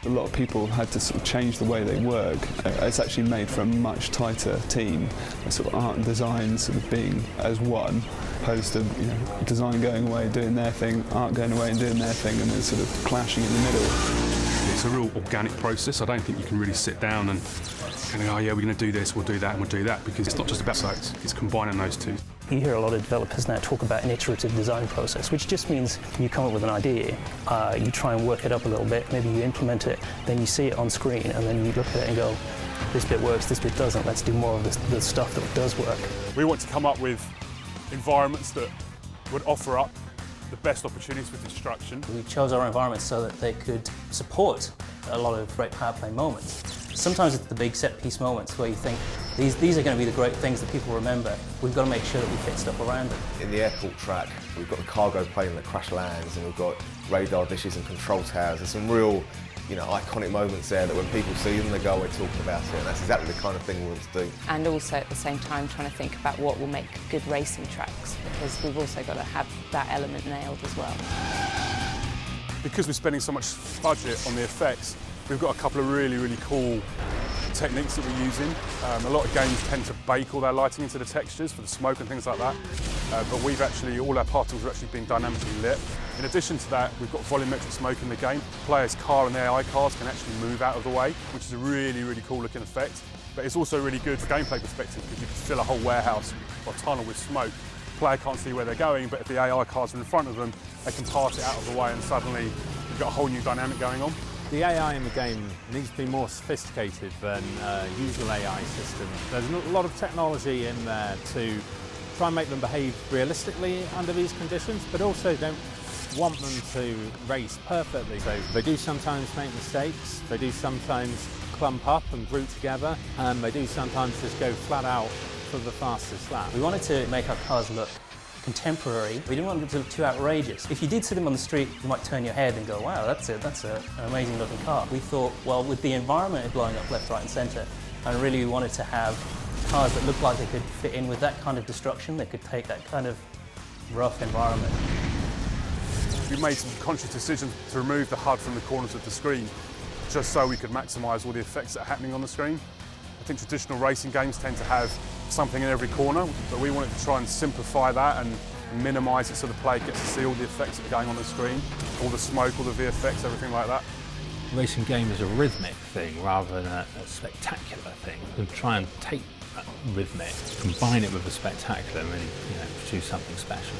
A lot of people had to sort of change the way they work. It's actually made for a much tighter team. Sort of art and design sort of being as one, opposed to design going away doing their thing, art going away and doing their thing, and then sort of clashing in the middle. It's a real organic process. I don't think you can really sit down and go, oh yeah, we're going to do this, we'll do that, and we'll do that, because it's not just about that, it's combining those two. You hear a lot of developers now talk about an iterative design process, which just means you come up with an idea, you try and work it up a little bit, maybe you implement it, then you see it on screen, and then you look at it and go, this bit works, this bit doesn't, let's do more of the stuff that does work. We want to come up with environments that would offer up the best opportunities for construction. We chose our environments so that they could support a lot of great power play moments. Sometimes it's the big set-piece moments where you think, these are going to be the great things that people remember. We've got to make sure that we fit stuff around them. In the airport track, we've got the cargo plane that crash lands, and we've got radar dishes and control towers. There's some real, iconic moments there that when people see them, they go away talking about it, and that's exactly the kind of thing we want to do. And also at the same time trying to think about what will make good racing tracks, because we've also got to have that element nailed as well. Because we're spending so much budget on the effects, we've got a couple of really, really cool techniques that we're using. A lot of games tend to bake all their lighting into the textures for the smoke and things like that. But all our particles are actually being dynamically lit. In addition to that, we've got volumetric smoke in the game. Players' car and their AI cars can actually move out of the way, which is a really, really cool looking effect. But it's also really good from a gameplay perspective, because you can fill a whole warehouse or tunnel with smoke. The player can't see where they're going, but if the AI cars are in front of them, they can part it out of the way, and suddenly you've got a whole new dynamic going on. The AI in the game needs to be more sophisticated than usual AI systems. There's a lot of technology in there to try and make them behave realistically under these conditions, but also don't want them to race perfectly. So they do sometimes make mistakes, they do sometimes clump up and group together, and they do sometimes just go flat out for the fastest lap. We wanted to make our cars look contemporary. We didn't want them to look too outrageous. If you did see them on the street, you might turn your head and go, wow, that's an amazing looking car. We thought, well, with the environment blowing up left, right and centre, and really we wanted to have cars that looked like they could fit in with that kind of destruction, they could take that kind of rough environment. We made some conscious decisions to remove the HUD from the corners of the screen, just so we could maximise all the effects that are happening on the screen. I think traditional racing games tend to have something in every corner, but we wanted to try and simplify that and minimise it so the player gets to see all the effects that are going on the screen, all the smoke, all the VFX, everything like that. Racing game is a rhythmic thing rather than a spectacular thing. We try and take that rhythmic, combine it with a spectacular, and really produce something special.